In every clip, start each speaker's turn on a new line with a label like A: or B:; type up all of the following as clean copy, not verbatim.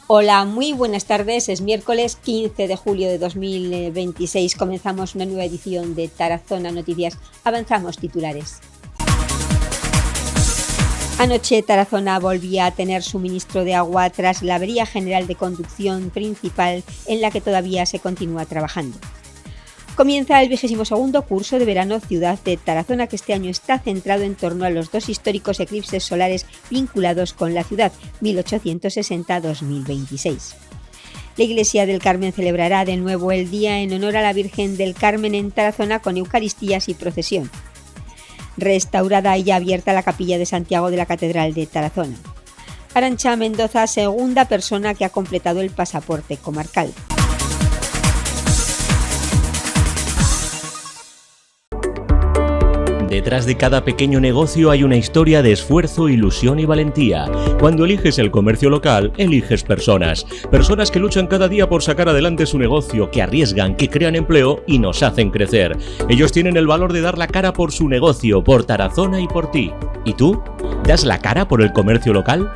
A: Hola, muy buenas tardes. Es miércoles 15 de julio de 2026. Comenzamos una nueva edición de Tarazona Noticias. Avanzamos titulares. Anoche Tarazona volvía a tener suministro de agua tras la avería general de conducción principal en la que todavía se continúa trabajando. Comienza el 22º curso de verano Ciudad de Tarazona, que este año está centrado en torno a los dos históricos eclipses solares vinculados con la ciudad, 1860-2026. La Iglesia del Carmen celebrará de nuevo el día en honor a la Virgen del Carmen en Tarazona con eucaristías y procesión. Restaurada y ya abierta la capilla de Santiago de la Catedral de Tarazona. Arantxa Mendoza, segunda persona que ha completado el pasaporte comarcal.
B: Detrás de cada pequeño negocio hay una historia de esfuerzo, ilusión y valentía. Cuando eliges el comercio local, eliges personas. Personas que luchan cada día por sacar adelante su negocio, que arriesgan, que crean empleo y nos hacen crecer. Ellos tienen el valor de dar la cara por su negocio, por Tarazona y por ti. ¿Y tú? ¿Das la cara por el comercio local?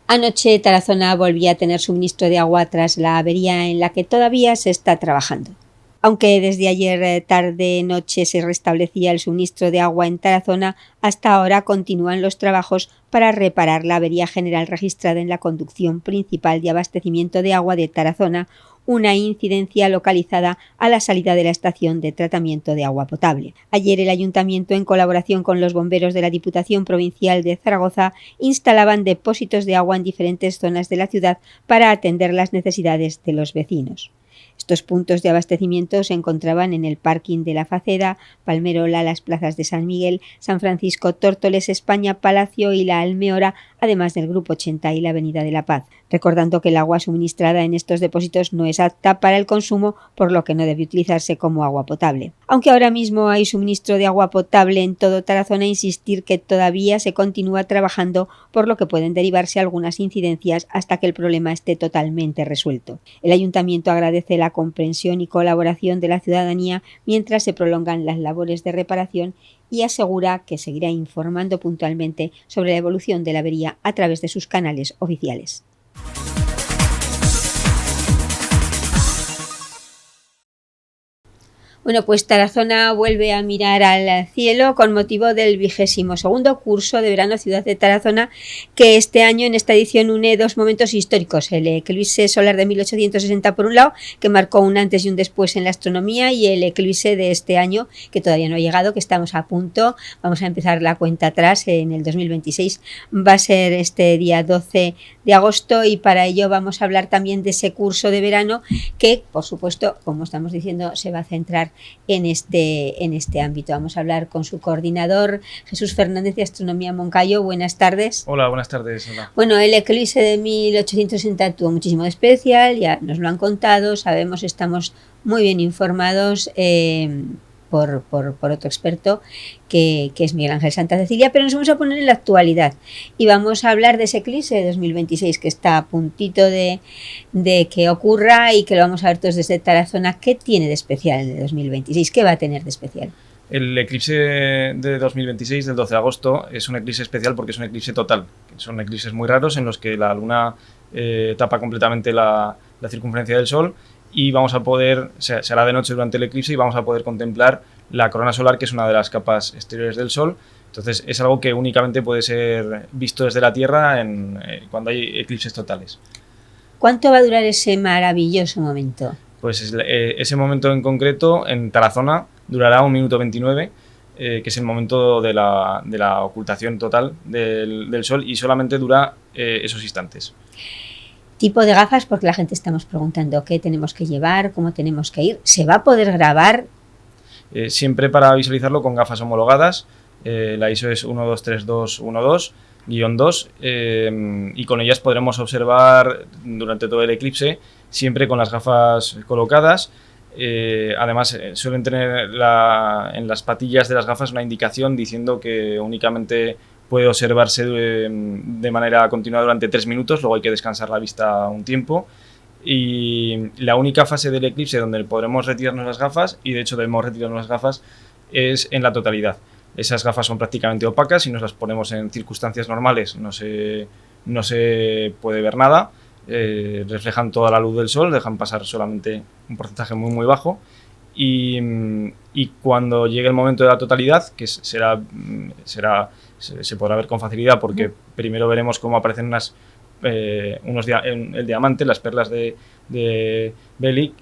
A: Anoche Tarazona volvía a tener suministro de agua tras la avería en la que todavía se está trabajando. Aunque desde ayer tarde-noche se restablecía el suministro de agua en Tarazona, hasta ahora continúan los trabajos para reparar la avería general registrada en la conducción principal de abastecimiento de agua de Tarazona, una incidencia localizada a la salida de la estación de tratamiento de agua potable. Ayer el Ayuntamiento, en colaboración con los bomberos de la Diputación Provincial de Zaragoza, instalaban depósitos de agua en diferentes zonas de la ciudad para atender las necesidades de los vecinos. Estos puntos de abastecimiento se encontraban en el parking de la Faceda, Palmerola, las plazas de San Miguel, San Francisco, Tórtoles, España, Palacio y la Almeora, además del Grupo 80 y la Avenida de la Paz, recordando que el agua suministrada en estos depósitos no es apta para el consumo, por lo que no debe utilizarse como agua potable. Aunque ahora mismo hay suministro de agua potable en todo Tarazona, insistir que todavía se continúa trabajando, por lo que pueden derivarse algunas incidencias hasta que el problema esté totalmente resuelto. El Ayuntamiento agradece la comprensión y colaboración de la ciudadanía mientras se prolongan las labores de reparación y asegura que seguirá informando puntualmente sobre la evolución de la avería a través de sus canales oficiales. Bueno, pues Tarazona vuelve a mirar al cielo con motivo del 22º curso de verano Ciudad de Tarazona, que este año en esta edición une dos momentos históricos: el eclipse solar de 1860 por un lado, que marcó un antes y un después en la astronomía, y el eclipse de este año, que todavía no ha llegado, que estamos a punto. Vamos a empezar la cuenta atrás en el 2026. Va a ser este día 12 de agosto y para ello vamos a hablar también de ese curso de verano que, por supuesto, como estamos diciendo, se va a centrar en este ámbito. Vamos a hablar con su coordinador, Jesús Fernández, de Astronomía Moncayo. Buenas tardes.
C: Hola, buenas tardes. Hola.
A: Bueno, el eclipse de 1860 tuvo muchísimo de especial, ya nos lo han contado, sabemos, estamos muy bien informados por otro experto que es Miguel Ángel Santa Cecilia, pero nos vamos a poner en la actualidad y vamos a hablar de ese eclipse de 2026 que está a puntito de que ocurra y que lo vamos a ver todos desde Tarazona. ¿Qué tiene de especial el de 2026? ¿Qué va a tener de especial?
C: El eclipse de 2026, del 12 de agosto, es un eclipse especial porque es un eclipse total. Son eclipses muy raros en los que la luna tapa completamente la circunferencia del Sol y vamos a poder, se hará de noche durante el eclipse y vamos a poder contemplar la corona solar, que es una de las capas exteriores del Sol. Entonces es algo que únicamente puede ser visto desde la Tierra cuando hay eclipses totales.
A: ¿Cuánto va a durar ese maravilloso momento?
C: Pues ese momento en concreto en Tarazona durará 1 minuto 29, que es el momento de la ocultación total del Sol, y solamente dura esos instantes.
A: Tipo de gafas, porque la gente estamos preguntando qué tenemos que llevar, cómo tenemos que ir. ¿Se va a poder grabar?
C: Siempre para visualizarlo con gafas homologadas. La ISO es 12312-2, y con ellas podremos observar durante todo el eclipse, siempre con las gafas colocadas. Además suelen tener en las patillas de las gafas una indicación diciendo que únicamente puede observarse de manera continua durante 3 minutos, luego hay que descansar la vista un tiempo. y la única fase del eclipse donde podremos retirarnos las gafas, y de hecho debemos retirarnos las gafas, es en la totalidad. Esas gafas son prácticamente opacas y nos las ponemos en circunstancias normales, no se puede ver nada, reflejan toda la luz del sol, dejan pasar solamente un porcentaje muy muy bajo, y cuando llegue el momento de la totalidad, que se podrá ver con facilidad porque primero veremos cómo aparecen el diamante, las perlas de Belli,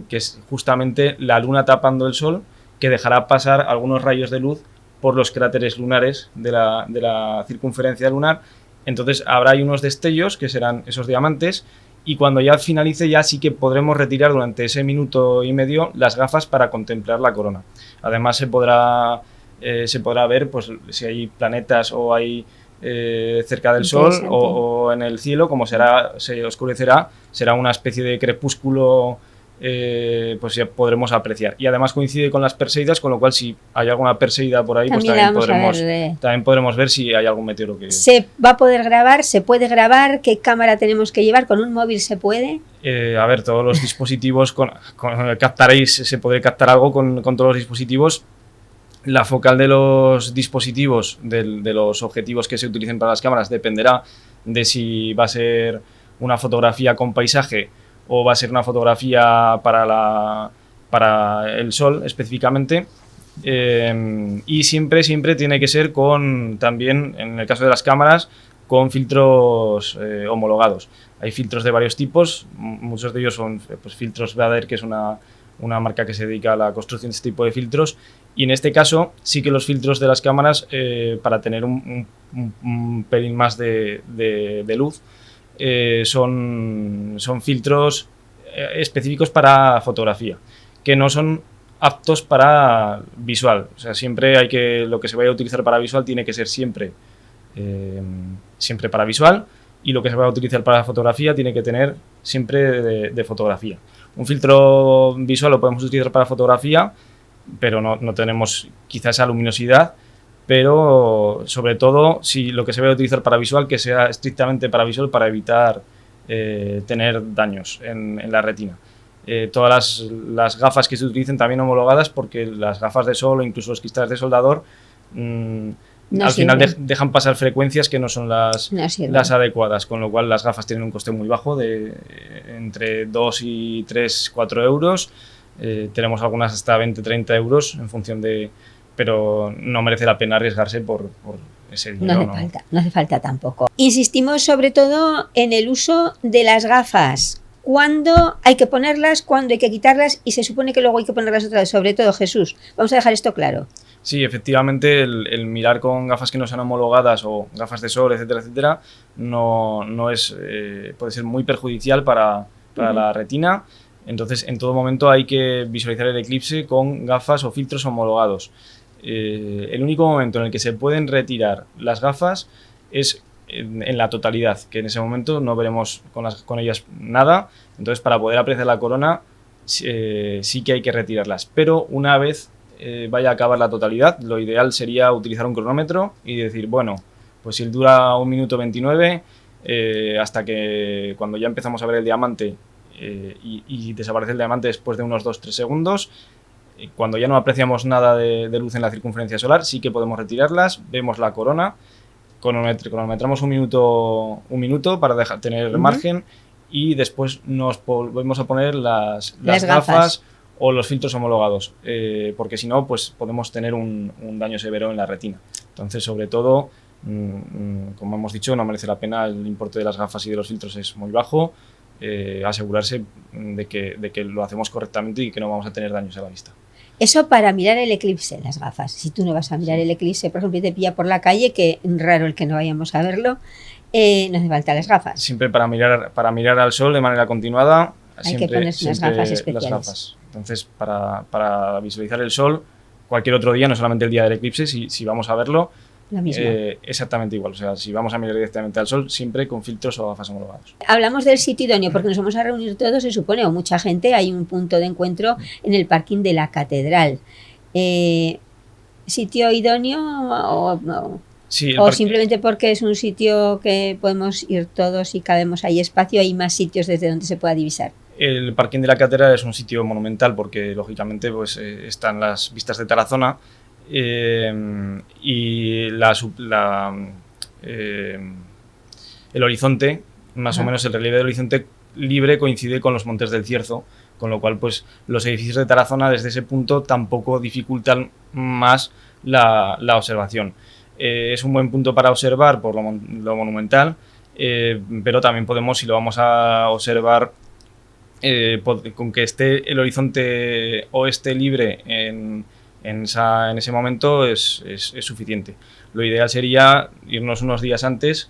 C: que es justamente la luna tapando el sol, que dejará pasar algunos rayos de luz por los cráteres lunares de la circunferencia lunar. Entonces habrá ahí unos destellos que serán esos diamantes, y cuando ya finalice ya sí que podremos retirar durante ese minuto y medio las gafas para contemplar la corona. Además se podrá ver pues, si hay planetas o hay cerca del sol o en el cielo, como se oscurecerá, será una especie de crepúsculo, pues ya podremos apreciar. Y además coincide con las Perseidas, con lo cual si hay alguna Perseida por ahí, también, pues también podremos ver si hay algún meteoro que...
A: ¿Se va a poder grabar? ¿Se puede grabar? ¿Qué cámara tenemos que llevar? ¿Con un móvil se puede?
C: A ver, todos los dispositivos, se podrá captar algo con todos los dispositivos. La focal de los dispositivos, de los objetivos que se utilicen para las cámaras, dependerá de si va a ser una fotografía con paisaje o va a ser una fotografía para el sol específicamente. Y siempre tiene que ser también, en el caso de las cámaras, con filtros homologados. Hay filtros de varios tipos, muchos de ellos son pues, filtros Bader, que es una marca que se dedica a la construcción de este tipo de filtros, y en este caso sí que los filtros de las cámaras, para tener un pelín más de luz, son filtros específicos para fotografía, que no son aptos para visual. O sea, lo que se vaya a utilizar para visual tiene que ser siempre para visual, y lo que se va a utilizar para fotografía tiene que tener siempre de fotografía. Un filtro visual lo podemos utilizar para fotografía, pero no tenemos quizás esa luminosidad, pero sobre todo si lo que se va a utilizar para visual, que sea estrictamente para visual, para evitar tener daños en la retina. Todas las gafas que se utilicen también homologadas, porque las gafas de sol o incluso los cristales de soldador al final dejan pasar frecuencias que no son las adecuadas, con lo cual las gafas tienen un coste muy bajo, de entre 2 y 3, 4 euros. Tenemos algunas hasta 20, 30 euros en función de... Pero no merece la pena arriesgarse por ese dinero.
A: No hace falta tampoco. Insistimos sobre todo en el uso de las gafas. ¿Cuándo hay que ponerlas? ¿Cuándo hay que quitarlas? Y se supone que luego hay que ponerlas otra vez. Sobre todo, Jesús, vamos a dejar esto claro.
C: Sí, efectivamente, el mirar con gafas que no sean homologadas o gafas de sol, etcétera, etcétera, no es, puede ser muy perjudicial para la retina. Entonces, en todo momento hay que visualizar el eclipse con gafas o filtros homologados. El único momento en el que se pueden retirar las gafas es en la totalidad, que en ese momento no veremos con ellas nada. Entonces, para poder apreciar la corona, sí que hay que retirarlas. Pero una vez vaya a acabar la totalidad, lo ideal sería utilizar un cronómetro y decir, bueno, pues si dura 1 minuto 29, hasta que cuando ya empezamos a ver el diamante y desaparece el diamante después de unos 2-3 segundos, cuando ya no apreciamos nada de luz en la circunferencia solar, sí que podemos retirarlas, vemos la corona, cronometramos un minuto para tener margen, y después nos volvemos a poner las gafas o los filtros homologados, porque si no, pues podemos tener un daño severo en la retina. Entonces, sobre todo, como hemos dicho, no merece la pena. El importe de las gafas y de los filtros es muy bajo. Asegurarse de que lo hacemos correctamente y que no vamos a tener daños a la vista.
A: Eso para mirar el eclipse, las gafas. Si tú no vas a mirar el eclipse, por ejemplo, y te pilla por la calle, que raro el que no vayamos a verlo, no hace falta las gafas.
C: Siempre para mirar al sol de manera continuada,
A: hay que ponerse unas gafas especiales.
C: Las gafas. Entonces, para visualizar el sol, cualquier otro día, no solamente el día del eclipse, si vamos a verlo,
A: lo mismo.
C: Exactamente igual. O sea, si vamos a mirar directamente al sol, siempre con filtros o gafas homologados.
A: Hablamos del sitio idóneo porque nos vamos a reunir todos, se supone, o mucha gente. Hay un punto de encuentro en el parking de la catedral. ¿Sitio idóneo o no?
C: Sí,
A: o simplemente porque es un sitio que podemos ir todos y cabemos ahí espacio, hay más sitios desde donde se pueda divisar.
C: El parking de la catedral es un sitio monumental porque lógicamente pues, están las vistas de Tarazona y el horizonte, más o menos el relieve del horizonte libre coincide con los Montes del Cierzo, con lo cual pues los edificios de Tarazona desde ese punto tampoco dificultan más la observación. Es un buen punto para observar por lo monumental, pero también podemos, si lo vamos a observar, con que esté el horizonte oeste libre en ese momento es suficiente. Lo ideal sería irnos unos días antes,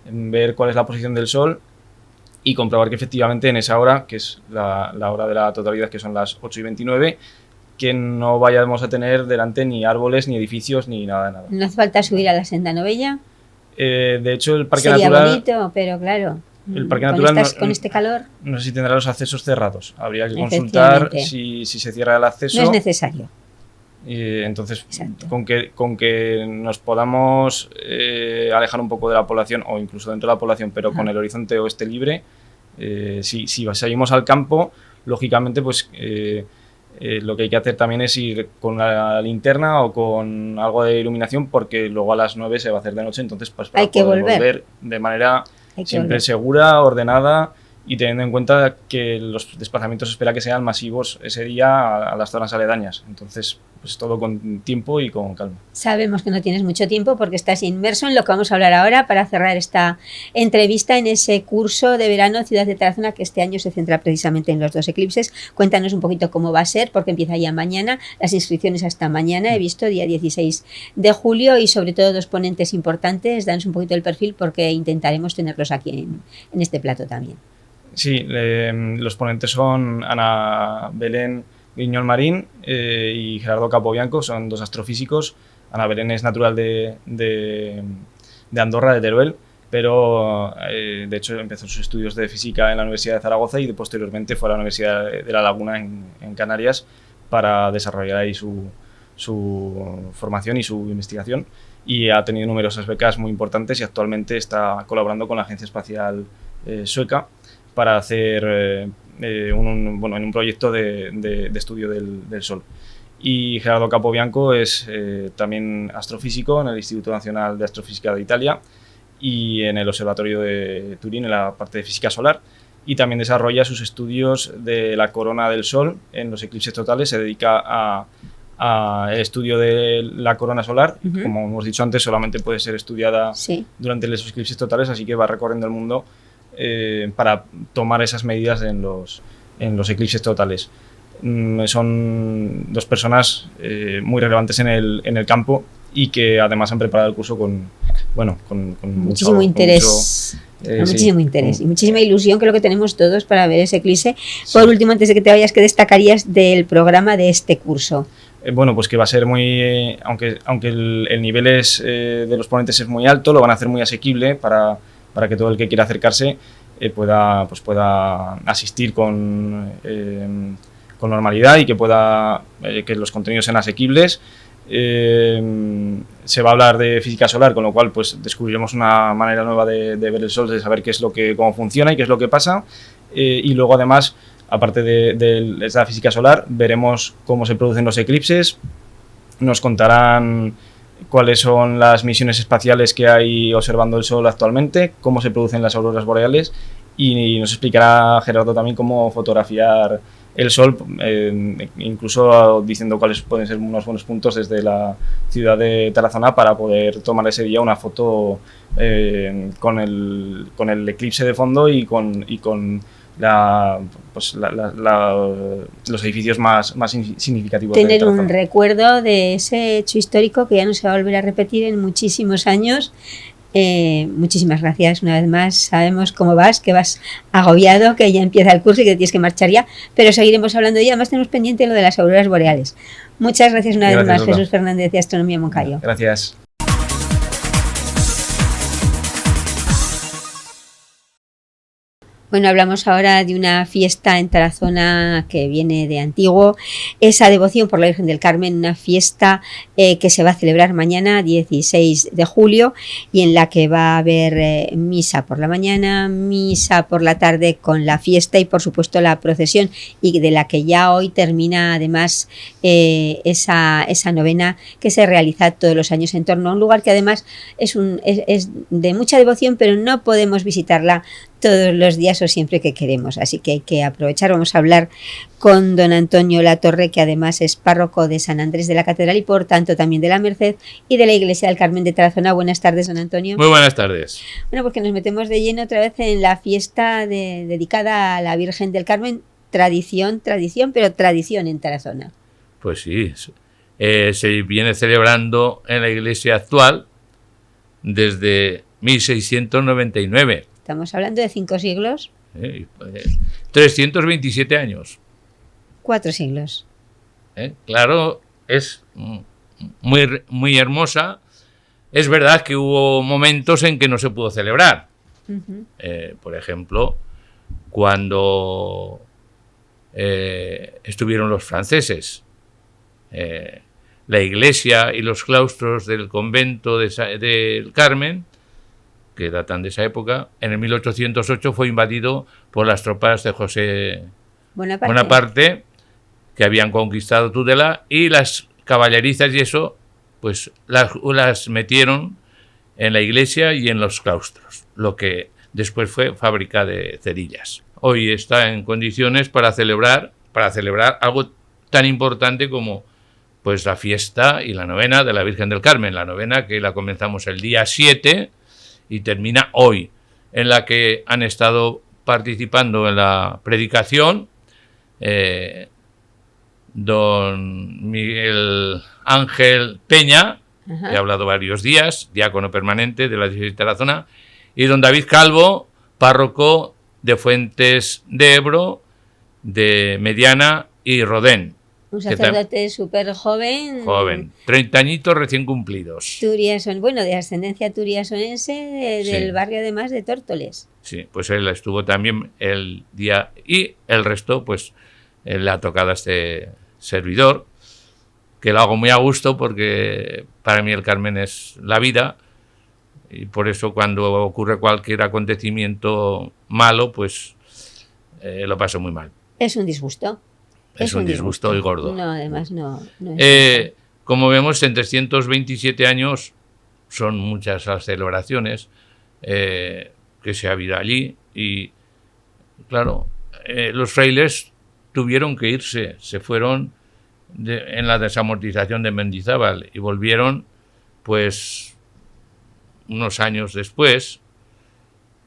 C: ver cuál es la posición del sol y comprobar que efectivamente en esa hora, que es la hora de la totalidad, que son las 8:29, que no vayamos a tener delante ni árboles, ni edificios, ni nada de nada.
A: No hace falta subir a la Senda Novella.
C: De hecho, el Parque
A: Sería
C: Natural...
A: bonito, pero claro,
C: el Parque Natural
A: con este calor...
C: No sé si tendrá los accesos cerrados. Habría que consultar si se cierra el acceso.
A: No es necesario.
C: Entonces, con que nos podamos alejar un poco de la población o incluso dentro de la población, pero con el horizonte oeste libre, si salimos al campo, lógicamente, pues lo que hay que hacer también es ir con la linterna o con algo de iluminación, porque luego a las 9 se va a hacer de noche, entonces pues para
A: hay que
C: poder volver de manera siempre segura, ordenada, y teniendo en cuenta que los desplazamientos se espera que sean masivos ese día a las zonas aledañas. Entonces, pues todo con tiempo y con calma.
A: Sabemos que no tienes mucho tiempo porque estás inmerso en lo que vamos a hablar ahora para cerrar esta entrevista en ese curso de verano Ciudad de Tarazona, que este año se centra precisamente en los 2 eclipses. Cuéntanos un poquito cómo va a ser, porque empieza ya mañana, las inscripciones hasta mañana, he visto, día 16 de julio, y sobre todo 2 ponentes importantes. Danos un poquito el perfil porque intentaremos tenerlos aquí en este plato también.
C: Sí, los ponentes son Ana Belén Griñón Marín y Gerardo Capobianco, son 2 astrofísicos. Ana Belén es natural de Andorra, de Teruel, pero de hecho empezó sus estudios de física en la Universidad de Zaragoza y posteriormente fue a la Universidad de La Laguna en Canarias para desarrollar ahí su formación y su investigación, y ha tenido numerosas becas muy importantes y actualmente está colaborando con la Agencia Espacial Sueca para hacer en un proyecto de estudio del Sol. Y Gerardo Capobianco es también astrofísico en el Instituto Nacional de Astrofísica de Italia y en el Observatorio de Turín en la parte de física solar, y también desarrolla sus estudios de la corona del Sol en los eclipses totales. Se dedica al estudio de la corona solar. Como hemos dicho antes, solamente puede ser estudiada durante los eclipses totales, así que va recorriendo el mundo para tomar esas medidas en los eclipses totales. Son 2 personas muy relevantes en el campo y que además han preparado el curso con
A: muchísimo interés. Muchísimo interés y muchísima ilusión, que es lo que tenemos todos para ver ese eclipse. Por último, antes de que te vayas, ¿qué destacarías del programa de este curso?
C: Bueno, pues que va a ser muy... aunque el nivel de los ponentes es muy alto, lo van a hacer muy asequible para que todo el que quiera acercarse pueda asistir con normalidad y que que los contenidos sean asequibles. Se va a hablar de física solar, con lo cual pues descubriremos una manera nueva de ver el Sol, de saber cómo funciona y qué es lo que pasa, y luego además, aparte de esa física solar, veremos cómo se producen los eclipses, nos contarán cuáles son las misiones espaciales que hay observando el Sol actualmente, cómo se producen las auroras boreales, y nos explicará Gerardo también cómo fotografiar el Sol, incluso diciendo cuáles pueden ser unos buenos puntos desde la ciudad de Tarazona para poder tomar ese día una foto con el eclipse de fondo y con los edificios más significativos.
A: Tener un recuerdo de ese hecho histórico que ya no se va a volver a repetir en muchísimos años. Muchísimas gracias una vez más. Sabemos cómo vas, que vas agobiado, que ya empieza el curso y que tienes que marchar ya, pero seguiremos hablando de ello. Además tenemos pendiente lo de las auroras boreales. Muchas gracias una vez más, Jesús Fernández de Astronomía Moncayo.
C: Gracias.
A: Bueno, hablamos ahora de una fiesta en Tarazona que viene de antiguo, esa devoción por la Virgen del Carmen, una fiesta que se va a celebrar mañana, 16 de julio, y en la que va a haber misa por la mañana, misa por la tarde con la fiesta y por supuesto la procesión, y de la que ya hoy termina además esa novena que se realiza todos los años en torno a un lugar que además es de mucha devoción, pero no podemos visitarla todos los días o siempre que queremos, así que hay que aprovechar. Vamos a hablar con don Antonio Latorre, que además es párroco de San Andrés de la Catedral y por tanto también de la Merced y de la Iglesia del Carmen de Tarazona. Buenas tardes, don Antonio.
D: Muy buenas tardes.
A: Bueno, porque nos metemos de lleno otra vez en la fiesta dedicada a la Virgen del Carmen, tradición, pero tradición en Tarazona.
D: Pues sí, se viene celebrando en la iglesia actual desde 1699.
A: Estamos hablando de 5 siglos.
D: 327 años.
A: 4 siglos.
D: Claro, es muy hermosa. Es verdad que hubo momentos en que no se pudo celebrar. Uh-huh. Por ejemplo, cuando estuvieron los franceses. La iglesia y los claustros del convento del Carmen, que datan de esa época, en el 1808 fue invadido por las tropas de José Bonaparte, que habían conquistado Tudela, y las caballerizas y eso, pues las metieron en la iglesia y en los claustros, lo que después fue fábrica de cerillas. Hoy está en condiciones para celebrar algo tan importante como pues la fiesta y la novena de la Virgen del Carmen, la novena que la comenzamos el día 7 y termina hoy, en la que han estado participando en la predicación don Miguel Ángel Peña, uh-huh, que ha hablado varios días, diácono permanente de la diócesis de Tarazona, y don David Calvo, párroco de Fuentes de Ebro, de Mediana y Rodén.
A: Un sacerdote súper joven.
D: Joven, 30 añitos recién cumplidos.
A: De ascendencia turiasonense, del barrio además de Tórtoles.
D: Sí, pues él estuvo también el día, y el resto, pues, le ha tocado a este servidor, que lo hago muy a gusto porque para mí el Carmen es la vida, y por eso cuando ocurre cualquier acontecimiento malo, pues lo paso muy mal.
A: Es un disgusto.
D: Es un disgusto y gordo.
A: No, además no es
D: como vemos, en 327 años son muchas las celebraciones que se ha habido allí, y claro, los frailes tuvieron que irse, se fueron en la desamortización de Mendizábal y volvieron pues unos años después,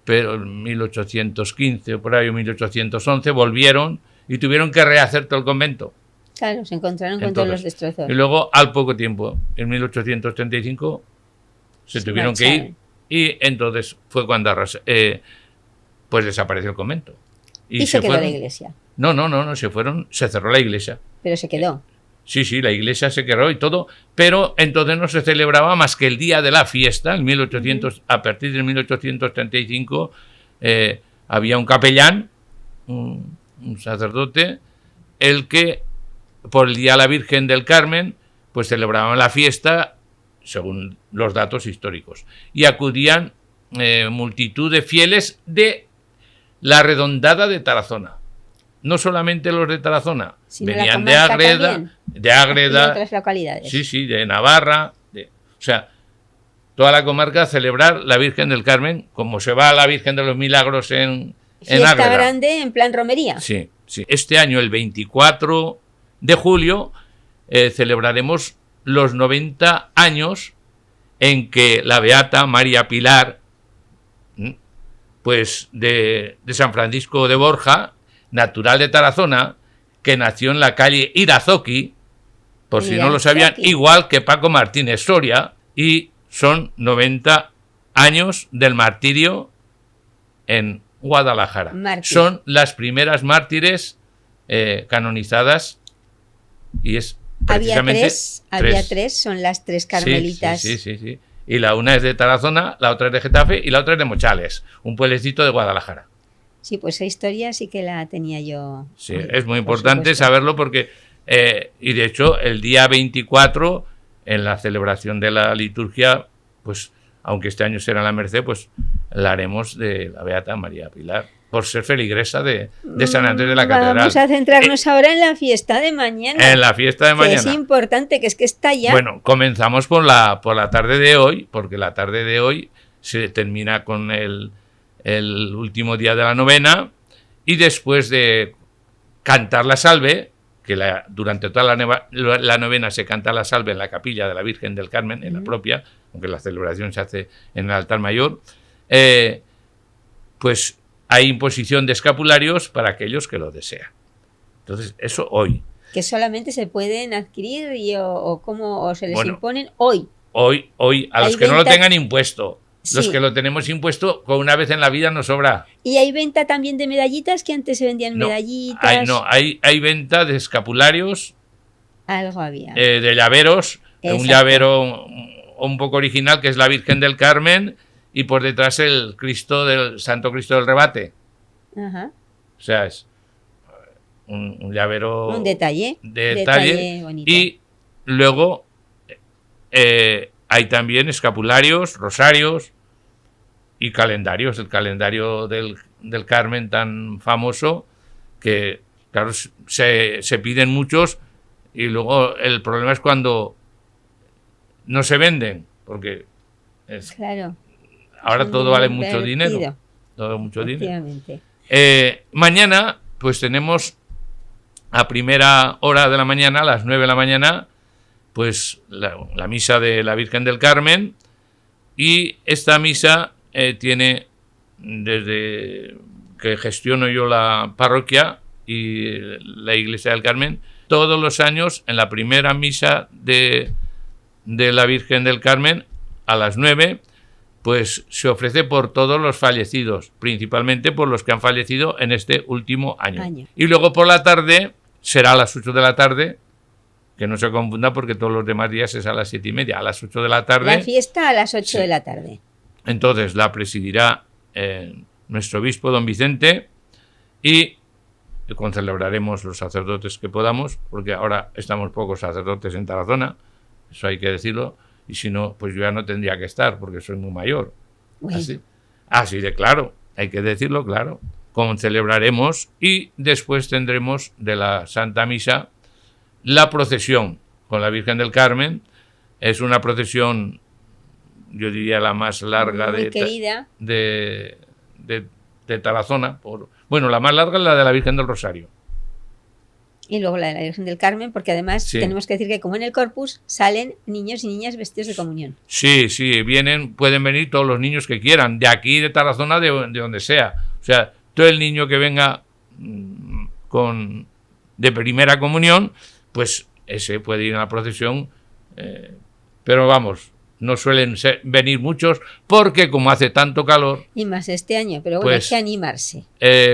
D: pero en 1815 o por ahí, 1811 volvieron y tuvieron que rehacer todo el convento.
A: Claro, se encontraron con todos los destrozos.
D: Y luego, al poco tiempo, en 1835, se tuvieron que ir, y entonces fue cuando pues desapareció el convento.
A: ¿Y se quedó la iglesia?
D: No, se cerró la iglesia.
A: Pero se quedó.
D: Sí, la iglesia se quedó y todo, pero entonces no se celebraba más que el día de la fiesta, en 1800, a partir de 1835, había un capellán, un sacerdote, el que por el día de la Virgen del Carmen pues celebraban la fiesta según los datos históricos, y acudían multitud de fieles de la redondada de Tarazona, no solamente los de Tarazona, venían de Ágreda,
A: y otras localidades.
D: Sí, de Navarra, o sea, toda la comarca a celebrar la Virgen del Carmen, como se va a la Virgen de los Milagros en
A: Fiesta grande en plan romería.
D: Sí. Este año, el 24 de julio, celebraremos los 90 años en que la beata María Pilar, pues de San Francisco de Borja, natural de Tarazona, que nació en la calle Irazoqui, por si no lo sabían, igual que Paco Martínez Soria, y son 90 años del martirio en Guadalajara. Son las primeras mártires canonizadas, y es precisamente
A: había tres, son las 3 carmelitas.
D: Sí. Y la una es de Tarazona, la otra es de Getafe y la otra es de Mochales, un pueblecito de Guadalajara.
A: Sí, pues esa historia sí que la tenía yo.
D: Sí, es muy
A: por
D: importante
A: supuesto.
D: saberlo porque, y de hecho, el día 24, en la celebración de la liturgia, pues, aunque este año será la Merced, pues la haremos de la Beata María Pilar, por ser feligresa de San Andrés de la Catedral.
A: Vamos a centrarnos ahora en la fiesta de mañana.
D: En la fiesta de
A: Que
D: mañana.
A: es importante, que es que está ya.
D: Bueno, comenzamos por la tarde de hoy, porque la tarde de hoy se termina con el último día de la novena, y después de cantar la salve, que durante toda la novena se canta la salve en la capilla de la Virgen del Carmen, en la propia, aunque la celebración se hace en el altar mayor, pues hay imposición de escapularios para aquellos que lo desean. Entonces, eso hoy.
A: Que solamente se pueden adquirir o cómo o se les
D: Bueno,
A: imponen hoy.
D: Hoy, a los
A: Hay
D: que no lo
A: venta-
D: tengan impuesto. Los
A: Sí.
D: que lo tenemos impuesto, con una vez en la vida nos sobra.
A: Y hay venta también de medallitas, que antes se vendían
D: No,
A: medallitas.
D: hay venta de escapularios,
A: Algo había.
D: de llaveros, un
A: Exacto.
D: llavero un poco original que es la Virgen del Carmen y por detrás el Santo Cristo del Rebate.
A: Ajá.
D: O sea, es un llavero
A: Un detalle.
D: detalle.
A: Bonito.
D: Y luego hay también escapularios, rosarios y calendarios. El calendario del Carmen tan famoso que, claro, se piden muchos y luego el problema es cuando no se venden, porque
A: Claro.
D: ahora
A: Es
D: todo
A: un
D: vale
A: invertido.
D: mucho dinero. Todo mucho dinero.
A: Efectivamente.
D: Mañana, pues tenemos a primera hora de la mañana, a las 9 de la mañana, pues la misa de la Virgen del Carmen, y esta misa tiene, desde que gestiono yo la parroquia y la Iglesia del Carmen, todos los años en la primera misa de la Virgen del Carmen a las 9, pues se ofrece por todos los fallecidos, principalmente por los que han fallecido en este último año. Y luego por la tarde, será a las 8 de la tarde, que no se confunda porque todos los demás días es a las 7:30, a las 8 de la tarde.
A: La fiesta a las 8
D: Sí.
A: de la tarde.
D: Entonces la presidirá nuestro obispo, don Vicente, y concelebraremos los sacerdotes que podamos, porque ahora estamos pocos sacerdotes en Tarazona, eso hay que decirlo, y si no, pues yo ya no tendría que estar, porque soy muy mayor.
A: Uy.
D: Así de claro, hay que decirlo claro. Concelebraremos y después tendremos de la Santa Misa la procesión con la Virgen del Carmen. Es una procesión, yo diría, la más larga
A: Muy querida.
D: de Tarazona. Bueno, la más larga es la de la Virgen del Rosario.
A: Y luego la de la Virgen del Carmen, porque además
D: Sí.
A: tenemos que decir que como en el Corpus salen niños y niñas vestidos de comunión.
D: Sí, pueden venir todos los niños que quieran, de aquí, de Tarazona, de donde sea. O sea, todo el niño que venga de primera comunión, pues ese puede ir a la procesión. Pero vamos, no suelen venir muchos porque como hace tanto calor,
A: Y más este año, pero bueno,
D: Pues-
A: hay que animarse.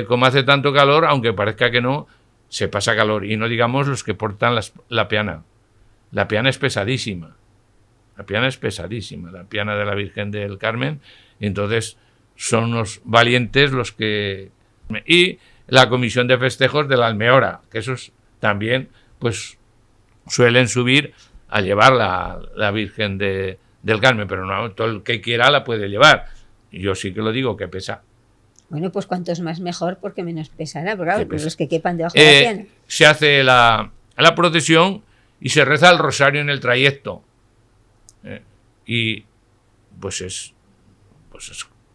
D: como hace tanto calor, aunque parezca que no, se pasa calor. Y no digamos los que portan la peana. La peana es pesadísima. La peana es pesadísima, la peana de la Virgen del Carmen. Y entonces son los valientes los que... Y la comisión de festejos de la Almeora, que esos también pues suelen subir a llevar la Virgen del Carmen, pero no todo el que quiera la puede llevar. Y yo sí que lo digo, que pesa.
A: Bueno, pues cuantos más mejor, porque menos pesará. Pero claro,
D: Que pesa.
A: los que quepan debajo de la piana.
D: Se hace la procesión y se reza el rosario en el trayecto. Y pues es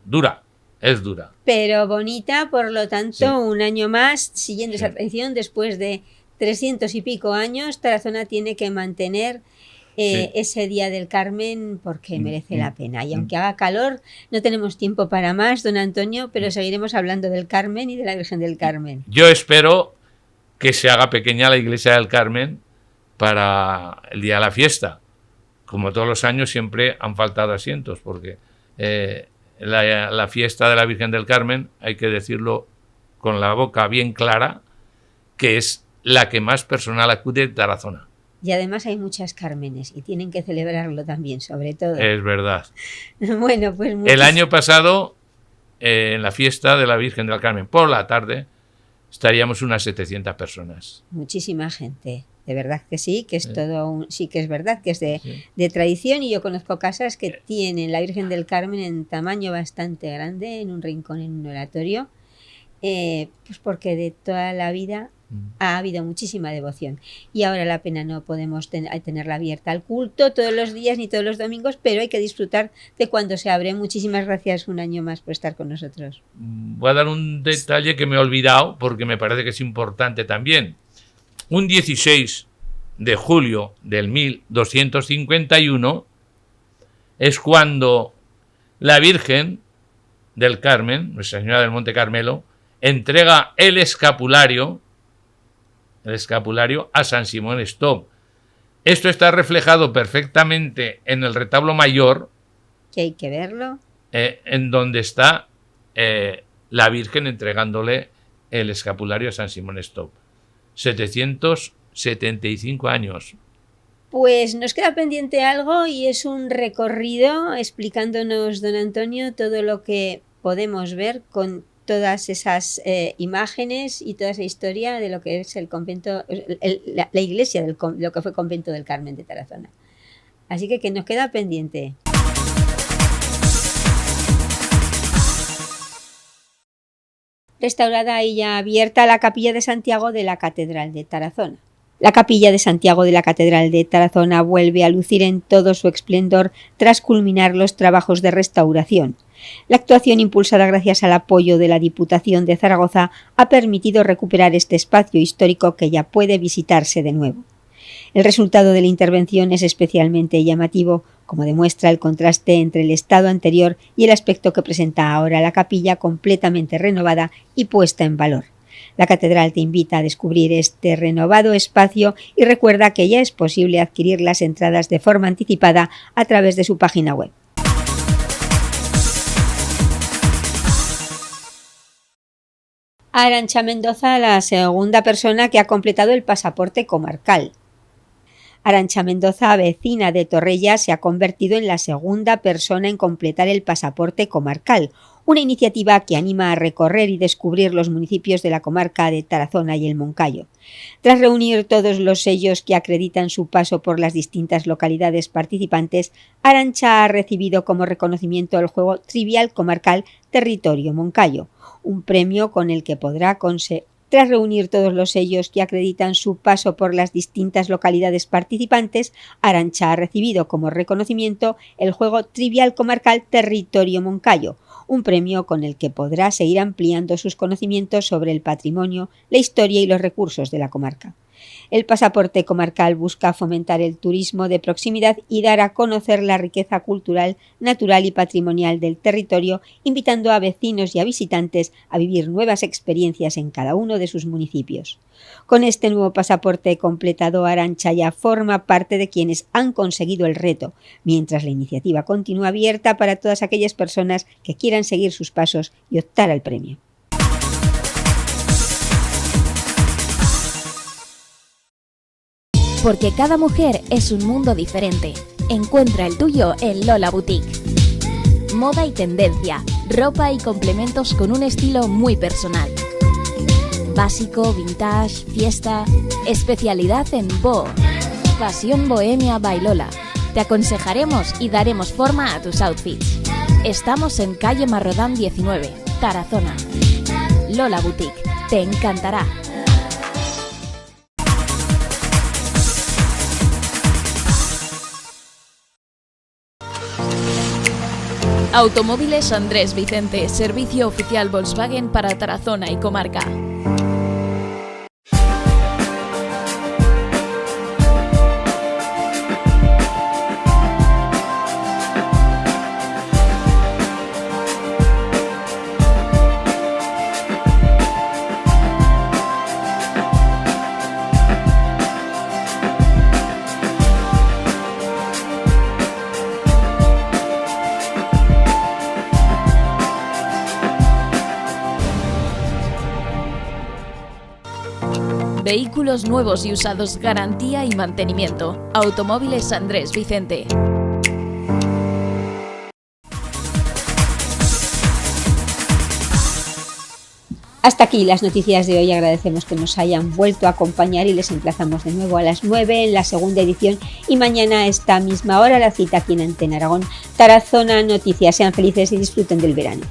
D: dura, es dura.
A: Pero bonita, por lo tanto,
D: Sí.
A: un año más, siguiendo
D: Sí.
A: esa tradición, después de 300 y pico años, Tarazona tiene que mantener
D: Sí.
A: ese Día del Carmen porque merece la pena. Y aunque haga calor, no tenemos tiempo para más, don Antonio, pero seguiremos hablando del Carmen y de la Virgen del Carmen.
D: Yo espero que se haga pequeña la iglesia del Carmen para el día de la fiesta. Como todos los años siempre han faltado asientos, porque la fiesta de la Virgen del Carmen, hay que decirlo con la boca bien clara, que es la que más personal acude de Tarazona.
A: Y además hay muchas Cármenes y tienen que celebrarlo también, sobre todo.
D: Es verdad.
A: Bueno, pues
D: El año pasado en la fiesta de la Virgen del Carmen por la tarde estaríamos unas 700 personas.
A: Muchísima gente. De verdad que sí, que es todo sí que es verdad, que es de tradición, y yo conozco casas que tienen la Virgen del Carmen en tamaño bastante grande, en un rincón, en un oratorio, pues porque de toda la vida ha habido muchísima devoción. Y ahora la pena no podemos tenerla abierta al culto todos los días ni todos los domingos, pero hay que disfrutar de cuando se abre. Muchísimas gracias un año más por estar con nosotros.
D: Voy a dar un detalle que me he olvidado porque me parece que es importante también. Un 16 de julio del 1251 es cuando la Virgen del Carmen, Nuestra Señora del Monte Carmelo, entrega el escapulario a San Simón Stop. Esto está reflejado perfectamente en el retablo mayor,
A: que hay que verlo,
D: en donde está la Virgen entregándole el escapulario a San Simón Stop. 775 años.
A: Pues nos queda pendiente algo, y es un recorrido explicándonos don Antonio todo lo que podemos ver con todas esas imágenes y toda esa historia de lo que es el convento, la iglesia de lo que fue Convento del Carmen de Tarazona. Así que nos queda pendiente. Restaurada y ya abierta la capilla de Santiago de la Catedral de Tarazona. La capilla de Santiago de la Catedral de Tarazona vuelve a lucir en todo su esplendor tras culminar los trabajos de restauración. La actuación, impulsada gracias al apoyo de la Diputación de Zaragoza, ha permitido recuperar este espacio histórico que ya puede visitarse de nuevo. El resultado de la intervención es especialmente llamativo, como demuestra el contraste entre el estado anterior y el aspecto que presenta ahora la capilla, completamente renovada y puesta en valor. La catedral te invita a descubrir este renovado espacio y recuerda que ya es posible adquirir las entradas de forma anticipada a través de su página web. Arantxa Mendoza, la segunda persona que ha completado el pasaporte comarcal. Arantxa Mendoza, vecina de Torrella, se ha convertido en la segunda persona en completar el pasaporte comarcal, una iniciativa que anima a recorrer y descubrir los municipios de la comarca de Tarazona y el Moncayo. Tras reunir todos los sellos que acreditan su paso por las distintas localidades participantes, Arantxa ha recibido como reconocimiento el juego trivial comarcal Territorio Moncayo, un premio con el que podrá Tras reunir todos los sellos que acreditan su paso por las distintas localidades participantes, Arantxa ha recibido como reconocimiento el juego trivial comarcal Territorio Moncayo, un premio con el que podrá seguir ampliando sus conocimientos sobre el patrimonio, la historia y los recursos de la comarca. El pasaporte comarcal busca fomentar el turismo de proximidad y dar a conocer la riqueza cultural, natural y patrimonial del territorio, invitando a vecinos y a visitantes a vivir nuevas experiencias en cada uno de sus municipios. Con este nuevo pasaporte completado, Arantxa ya forma parte de quienes han conseguido el reto, mientras la iniciativa continúa abierta para todas aquellas personas que quieran seguir sus pasos y optar al premio.
E: Porque cada mujer es un mundo diferente. Encuentra el tuyo en Lola Boutique. Moda y tendencia, ropa y complementos con un estilo muy personal. Básico, vintage, fiesta, especialidad en boho. Pasión bohemia by Lola. Te aconsejaremos y daremos forma a tus outfits. Estamos en calle Marrodán 19, Tarazona. Lola Boutique, te encantará.
F: Automóviles Andrés Vicente, servicio oficial Volkswagen para Tarazona y comarca. Vehículos nuevos y usados, garantía y mantenimiento. Automóviles Andrés Vicente.
A: Hasta aquí las noticias de hoy. Agradecemos que nos hayan vuelto a acompañar y les emplazamos de nuevo a las 9 en la segunda edición y mañana a esta misma hora la cita aquí en Antena Aragón. Tarazona Noticias. Sean felices y disfruten del verano.